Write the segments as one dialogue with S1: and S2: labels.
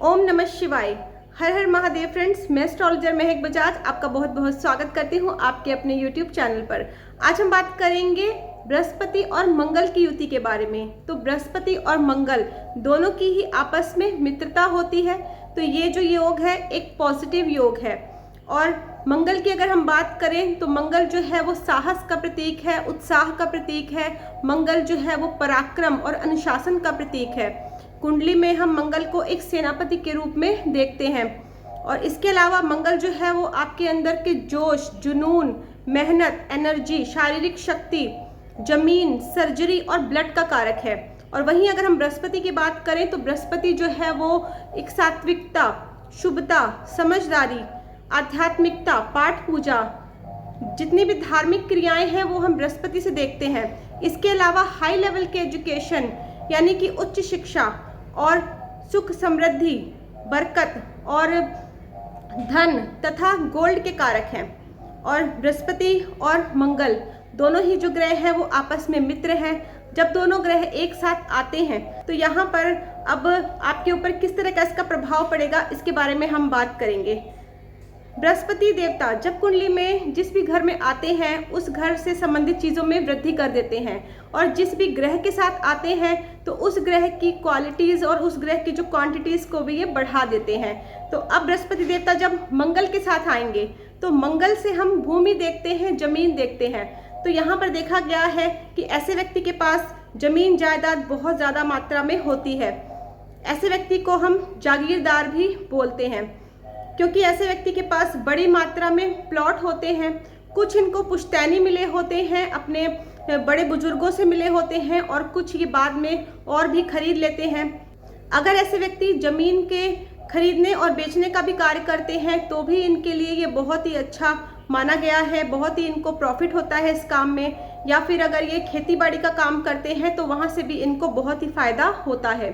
S1: ओम नमः शिवाय। हर हर महादेव फ्रेंड्स, मैं एस्ट्रोलॉजर महक बजाज आपका बहुत बहुत स्वागत करती हूँ आपके अपने यूट्यूब चैनल पर। आज हम बात करेंगे बृहस्पति और मंगल की युति के बारे में। तो बृहस्पति और मंगल दोनों की ही आपस में मित्रता होती है, तो ये जो योग है एक पॉजिटिव योग है। और मंगल की अगर हम बात करें तो मंगल जो है वो साहस का प्रतीक है, उत्साह का प्रतीक है। मंगल जो है वो पराक्रम और अनुशासन का प्रतीक है। कुंडली में हम मंगल को एक सेनापति के रूप में देखते हैं। और इसके अलावा मंगल जो है वो आपके अंदर के जोश, जुनून, मेहनत, एनर्जी, शारीरिक शक्ति, जमीन, सर्जरी और ब्लड का कारक है। और वहीं अगर हम बृहस्पति की बात करें तो बृहस्पति जो है वो एक सात्विकता, शुभता, समझदारी, आध्यात्मिकता, पाठ पूजा, जितनी भी धार्मिक क्रियाएं हैं वो हम बृहस्पति से देखते हैं। इसके अलावा हाई लेवल के एजुकेशन यानी कि उच्च शिक्षा और सुख, समृद्धि, बरकत और धन तथा गोल्ड के कारक हैं। और बृहस्पति और मंगल दोनों ही जो ग्रह हैं वो आपस में मित्र हैं। जब दोनों ग्रह एक साथ आते हैं तो यहाँ पर अब आपके ऊपर किस तरह का इसका प्रभाव पड़ेगा इसके बारे में हम बात करेंगे। बृहस्पति देवता जब कुंडली में जिस भी घर में आते हैं उस घर से संबंधित चीज़ों में वृद्धि कर देते हैं, और जिस भी ग्रह के साथ आते हैं तो उस ग्रह की क्वालिटीज़ और उस ग्रह की जो क्वांटिटीज़ को भी ये बढ़ा देते हैं। तो अब बृहस्पति देवता जब मंगल के साथ आएंगे तो मंगल से हम भूमि देखते हैं, जमीन देखते हैं। तो यहाँ पर देखा गया है कि ऐसे व्यक्ति के पास जमीन जायदाद बहुत ज़्यादा मात्रा में होती है। ऐसे व्यक्ति को हम जागीरदार भी बोलते हैं, क्योंकि ऐसे व्यक्ति के पास बड़ी मात्रा में प्लॉट होते हैं। कुछ इनको पुश्तैनी मिले होते हैं, अपने बड़े बुजुर्गों से मिले होते हैं, और कुछ ये बाद में और भी खरीद लेते हैं। अगर ऐसे व्यक्ति जमीन के खरीदने और बेचने का भी कार्य करते हैं तो भी इनके लिए ये बहुत ही अच्छा माना गया है, बहुत ही इनको प्रॉफिट होता है इस काम में। या फिर अगर ये खेती बाड़ी का काम करते हैं तो वहाँ से भी इनको बहुत ही फायदा होता है।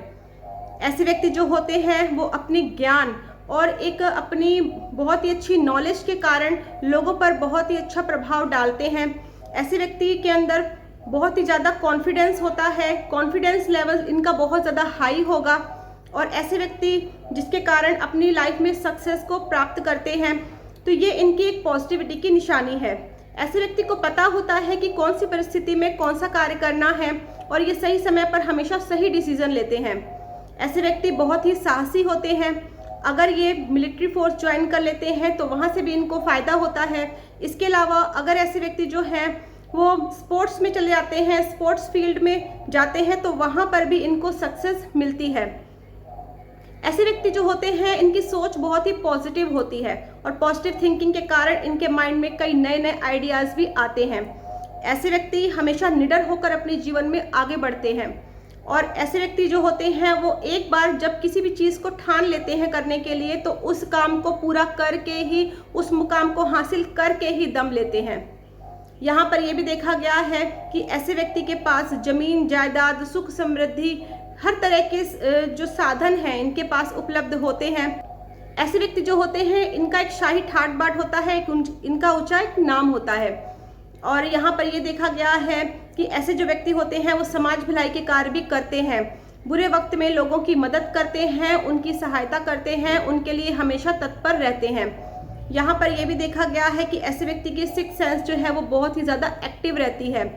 S1: ऐसे व्यक्ति जो होते हैं वो अपनी ज्ञान और एक अपनी बहुत ही अच्छी नॉलेज के कारण लोगों पर बहुत ही अच्छा प्रभाव डालते हैं। ऐसे व्यक्ति के अंदर बहुत ही ज़्यादा कॉन्फिडेंस होता है, कॉन्फिडेंस लेवल इनका बहुत ज़्यादा हाई होगा। और ऐसे व्यक्ति जिसके कारण अपनी लाइफ में सक्सेस को प्राप्त करते हैं, तो ये इनकी एक पॉजिटिविटी की निशानी है। ऐसे व्यक्ति को पता होता है कि कौन सी परिस्थिति में कौन सा कार्य करना है, और ये सही समय पर हमेशा सही डिसीजन लेते हैं। ऐसे व्यक्ति बहुत ही साहसी होते हैं। अगर ये मिलिट्री फोर्स ज्वाइन कर लेते हैं तो वहाँ से भी इनको फ़ायदा होता है। इसके अलावा अगर ऐसे व्यक्ति जो हैं वो स्पोर्ट्स में चले जाते हैं, स्पोर्ट्स फील्ड में जाते हैं, तो वहाँ पर भी इनको सक्सेस मिलती है। ऐसे व्यक्ति जो होते हैं इनकी सोच बहुत ही पॉजिटिव होती है, और पॉजिटिव थिंकिंग के कारण इनके माइंड में कई नए नए आइडियाज़ भी आते हैं। ऐसे व्यक्ति हमेशा निडर होकर अपने जीवन में आगे बढ़ते हैं। और ऐसे व्यक्ति जो होते हैं वो एक बार जब किसी भी चीज़ को ठान लेते हैं करने के लिए तो उस काम को पूरा करके ही, उस मुकाम को हासिल करके ही दम लेते हैं। यहाँ पर यह भी देखा गया है कि ऐसे व्यक्ति के पास जमीन जायदाद, सुख, समृद्धि, हर तरह के जो साधन हैं इनके पास उपलब्ध होते हैं। ऐसे व्यक्ति जो होते हैं इनका एक शाही ठाट बाट होता है, इनका ऊंचा एक नाम होता है। और यहाँ पर ये देखा गया है कि ऐसे जो व्यक्ति होते हैं वो समाज भलाई के कार्य भी करते हैं। बुरे वक्त में लोगों की मदद करते हैं, उनकी सहायता करते हैं, उनके लिए हमेशा तत्पर रहते हैं। यहाँ पर यह भी देखा गया है कि ऐसे व्यक्ति की सिक्स सेंस जो है वो बहुत ही ज़्यादा एक्टिव रहती है।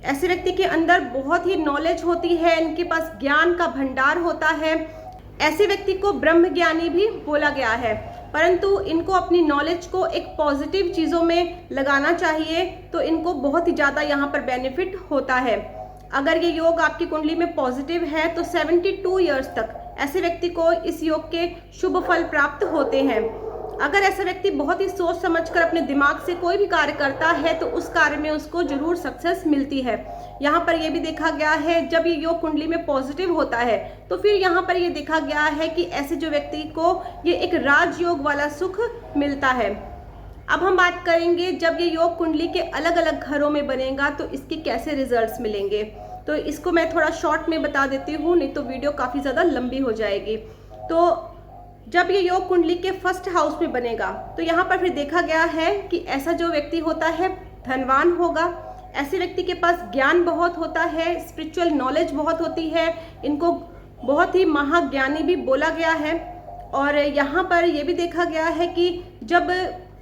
S1: ऐसे व्यक्ति के अंदर बहुत ही नॉलेज होती है, इनके पास ज्ञान का भंडार होता है। ऐसे व्यक्ति को ब्रह्म ज्ञानी भी बोला गया है, परंतु इनको अपनी नॉलेज को एक पॉजिटिव चीज़ों में लगाना चाहिए, तो इनको बहुत ही ज़्यादा यहाँ पर बेनिफिट होता है। अगर ये योग आपकी कुंडली में पॉजिटिव है तो 72 ईयर्स तक ऐसे व्यक्ति को इस योग के शुभ फल प्राप्त होते हैं। अगर ऐसा व्यक्ति बहुत ही सोच समझकर अपने दिमाग से कोई भी कार्य करता है तो उस कार्य में उसको जरूर सक्सेस मिलती है। यहाँ पर यह भी देखा गया है जब ये योग कुंडली में पॉजिटिव होता है तो फिर यहाँ पर यह देखा गया है कि ऐसे जो व्यक्ति को ये एक राजयोग वाला सुख मिलता है। अब हम बात करेंगे जब ये योग कुंडली के अलग अलग घरों में बनेगा तो इसके कैसे रिजल्ट्स मिलेंगे। तो इसको मैं थोड़ा शॉर्ट में बता देती हूँ, नहीं तो वीडियो काफ़ी ज़्यादा लंबी हो जाएगी। तो जब ये योग कुंडली के फर्स्ट हाउस में बनेगा तो यहाँ पर फिर देखा गया है कि ऐसा जो व्यक्ति होता है धनवान होगा। ऐसे व्यक्ति के पास ज्ञान बहुत होता है, स्पिरिचुअल नॉलेज बहुत होती है, इनको बहुत ही महाज्ञानी भी बोला गया है। और यहाँ पर ये भी देखा गया है कि जब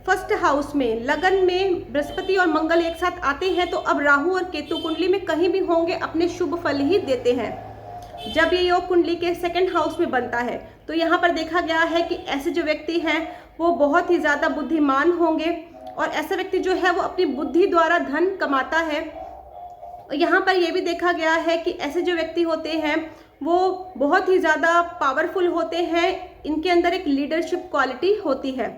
S1: फर्स्ट हाउस में लगन में बृहस्पति और मंगल एक साथ आते हैं तो अब राहु और केतु कुंडली में कहीं भी होंगे अपने शुभ फल ही देते हैं। जब ये योग कुंडली के सेकंड हाउस में बनता है तो यहाँ पर देखा गया है कि ऐसे जो व्यक्ति हैं वो बहुत ही ज़्यादा बुद्धिमान होंगे और ऐसा व्यक्ति जो है वो अपनी बुद्धि द्वारा धन कमाता है। यहाँ पर यह भी देखा गया है कि ऐसे जो व्यक्ति होते हैं वो बहुत ही ज़्यादा पावरफुल होते हैं, इनके अंदर एक लीडरशिप क्वालिटी होती है।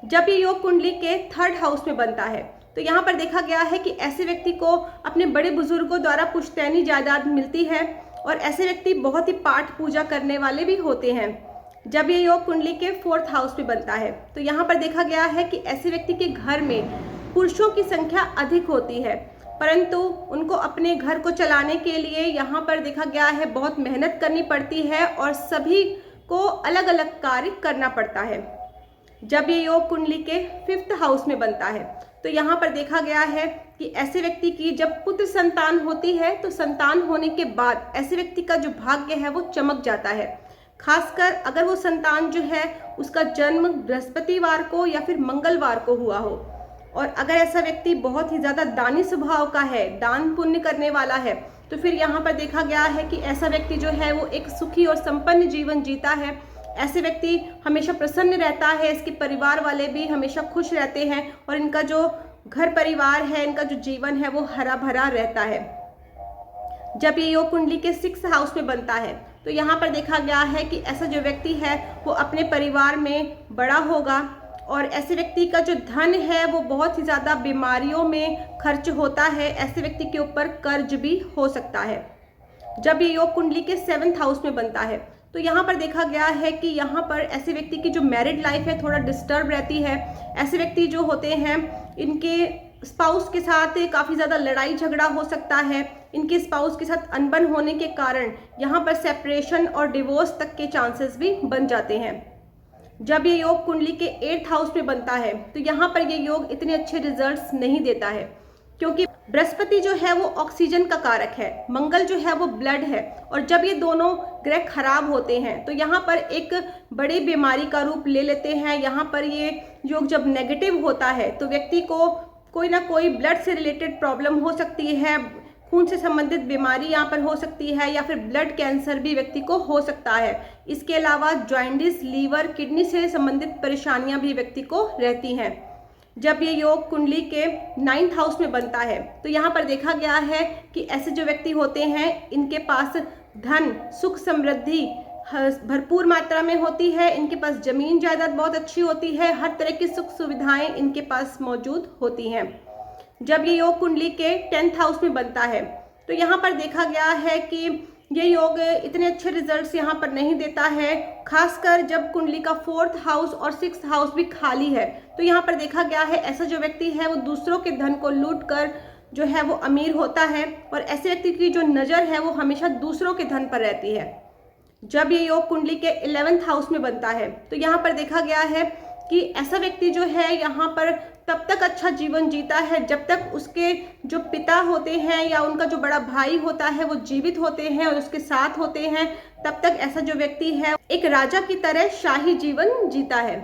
S1: जब ये योग कुंडली के थर्ड हाउस में बनता है तो यहाँ पर देखा गया है कि ऐसे व्यक्ति को अपने बड़े बुजुर्गों द्वारा पुश्तैनी जायदाद मिलती है और ऐसे व्यक्ति बहुत ही पाठ पूजा करने वाले भी होते हैं। जब ये योग कुंडली के फोर्थ हाउस में बनता है तो यहाँ पर देखा गया है कि ऐसे व्यक्ति के घर में पुरुषों की संख्या अधिक होती है, परंतु उनको अपने घर को चलाने के लिए यहाँ पर देखा गया है बहुत मेहनत करनी पड़ती है और सभी को अलग अलग कार्य करना पड़ता है। जब ये योग कुंडली के फिफ्थ हाउस में बनता है तो यहाँ पर देखा गया है कि ऐसे व्यक्ति की जब पुत्र संतान होती है तो संतान होने के बाद ऐसे व्यक्ति का जो भाग्य है वो चमक जाता है, खासकर अगर वो संतान जो है उसका जन्म बृहस्पतिवार को या फिर मंगलवार को हुआ हो। और अगर ऐसा व्यक्ति बहुत ही ज़्यादा दानी स्वभाव का है, दान पुण्य करने वाला है, तो फिर यहाँ पर देखा गया है कि ऐसा व्यक्ति जो है वो एक सुखी और संपन्न जीवन जीता है। ऐसे व्यक्ति हमेशा प्रसन्न रहता है, इसके परिवार वाले भी हमेशा खुश रहते हैं और इनका जो घर परिवार है, इनका जो जीवन है वो हरा भरा रहता है। जब ये योग कुंडली के सिक्स्थ हाउस में बनता है तो यहाँ पर देखा गया है कि ऐसा जो व्यक्ति है वो अपने परिवार में बड़ा होगा और ऐसे व्यक्ति का जो धन है वो बहुत ही ज़्यादा बीमारियों में खर्च होता है। ऐसे व्यक्ति के ऊपर कर्ज भी हो सकता है। जब ये योग कुंडली के सेवंथ हाउस में बनता है तो यहाँ पर देखा गया है कि यहाँ पर ऐसे व्यक्ति की जो मैरिड लाइफ है थोड़ा डिस्टर्ब रहती है। ऐसे व्यक्ति जो होते हैं इनके स्पाउस के साथ काफ़ी ज़्यादा लड़ाई झगड़ा हो सकता है। इनके स्पाउस के साथ अनबन होने के कारण यहाँ पर सेपरेशन और डिवोर्स तक के चांसेस भी बन जाते हैं। जब ये योग कुंडली के एट्थ हाउस में बनता है तो यहाँ पर ये योग इतने अच्छे रिजल्ट्स नहीं देता है, क्योंकि बृहस्पति जो है वो ऑक्सीजन का कारक है, मंगल जो है वो ब्लड है, और जब ये दोनों ग्रह खराब होते हैं तो यहाँ पर एक बड़ी बीमारी का रूप ले लेते हैं। यहाँ पर ये योग जब नेगेटिव होता है तो व्यक्ति को कोई ना कोई ब्लड से रिलेटेड प्रॉब्लम हो सकती है, खून से संबंधित बीमारी यहाँ पर हो सकती है, या फिर ब्लड कैंसर भी व्यक्ति को हो सकता है। इसके अलावा जॉइंटिस, लीवर, किडनी से संबंधित परेशानियाँ भी व्यक्ति को रहती हैं। जब ये योग कुंडली के नाइन्थ हाउस में बनता है तो यहाँ पर देखा गया है कि ऐसे जो व्यक्ति होते हैं इनके पास धन, सुख, समृद्धि भरपूर मात्रा में होती है। इनके पास जमीन जायदाद बहुत अच्छी होती है, हर तरह की सुख सुविधाएं इनके पास मौजूद होती हैं। जब ये योग कुंडली के 10th हाउस में बनता है तो यहाँ पर देखा गया है कि ये योग इतने अच्छे रिजल्ट्स यहाँ पर नहीं देता है, खासकर जब कुंडली का 4th हाउस और 6th हाउस भी खाली है तो यहाँ पर देखा गया है ऐसा जो व्यक्ति है वो दूसरों के धन को लूट कर जो है वो अमीर होता है, और ऐसे व्यक्ति की जो नज़र है वो हमेशा दूसरों के धन पर रहती है। जब ये योग कुंडली के 11th हाउस में बनता है तो यहाँ पर देखा गया है कि ऐसा व्यक्ति जो है यहाँ पर तब तक अच्छा जीवन जीता है जब तक उसके जो पिता होते हैं या उनका जो बड़ा भाई होता है वो जीवित होते हैं और उसके साथ होते हैं, तब तक ऐसा जो व्यक्ति है एक राजा की तरह शाही जीवन जीता है।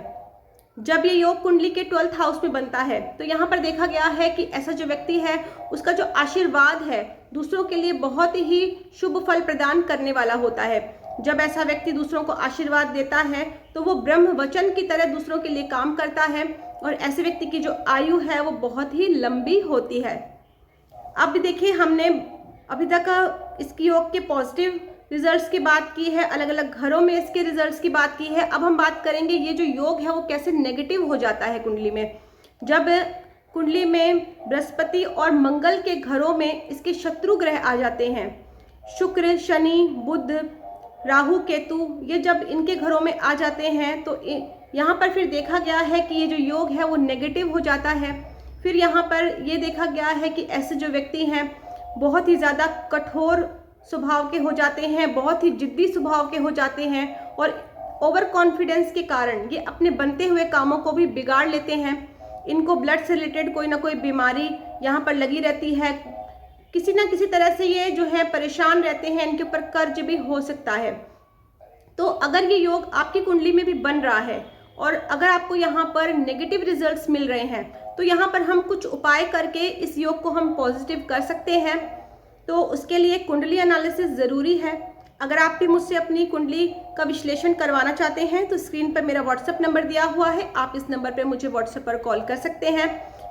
S1: जब ये योग कुंडली के 12th हाउस में बनता है तो यहाँ पर देखा गया है कि ऐसा जो व्यक्ति है उसका जो आशीर्वाद है दूसरों के लिए बहुत ही शुभ फल प्रदान करने वाला होता है। जब ऐसा व्यक्ति दूसरों को आशीर्वाद देता है तो वो ब्रह्म वचन की तरह दूसरों के लिए काम करता है, और ऐसे व्यक्ति की जो आयु है वो बहुत ही लंबी होती है। अब देखिए, हमने अभी तक इसकी योग के पॉजिटिव रिजल्ट्स की बात की है, अलग अलग घरों में इसके रिजल्ट्स की बात की है। अब हम बात करेंगे ये जो योग है वो कैसे नेगेटिव हो जाता है कुंडली में। जब कुंडली में बृहस्पति और मंगल के घरों में इसके शत्रु ग्रह आ जाते हैं, शुक्र, शनि, बुध, राहु, केतु, ये जब इनके घरों में आ जाते हैं तो यहाँ पर फिर देखा गया है कि ये जो योग है वो नेगेटिव हो जाता है। फिर यहाँ पर ये देखा गया है कि ऐसे जो व्यक्ति हैं बहुत ही ज़्यादा कठोर स्वभाव के हो जाते हैं, बहुत ही जिद्दी स्वभाव के हो जाते हैं, और ओवर कॉन्फिडेंस के कारण ये अपने बनते हुए कामों को भी बिगाड़ लेते हैं। इनको ब्लड से रिलेटेड कोई ना कोई बीमारी यहाँ पर लगी रहती है, किसी ना किसी तरह से ये जो है परेशान रहते हैं, इनके ऊपर कर्ज भी हो सकता है। तो अगर ये योग आपकी कुंडली में भी बन रहा है और अगर आपको यहाँ पर नेगेटिव रिजल्ट्स मिल रहे हैं तो यहाँ पर हम कुछ उपाय करके इस योग को हम पॉजिटिव कर सकते हैं। तो उसके लिए कुंडली एनालिसिस ज़रूरी है। अगर आप भी मुझसे अपनी कुंडली का विश्लेषण करवाना चाहते हैं तो स्क्रीन पर मेरा व्हाट्सएप नंबर दिया हुआ है, आप इस नंबर पर मुझे व्हाट्सएप पर कॉल कर सकते हैं।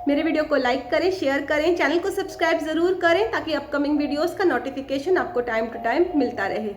S1: मेरे वीडियो को लाइक करें, शेयर करें, चैनल को सब्सक्राइब ज़रूर करें ताकि अपकमिंग वीडियोज़ का नोटिफिकेशन आपको टाइम टू टाइम मिलता रहे।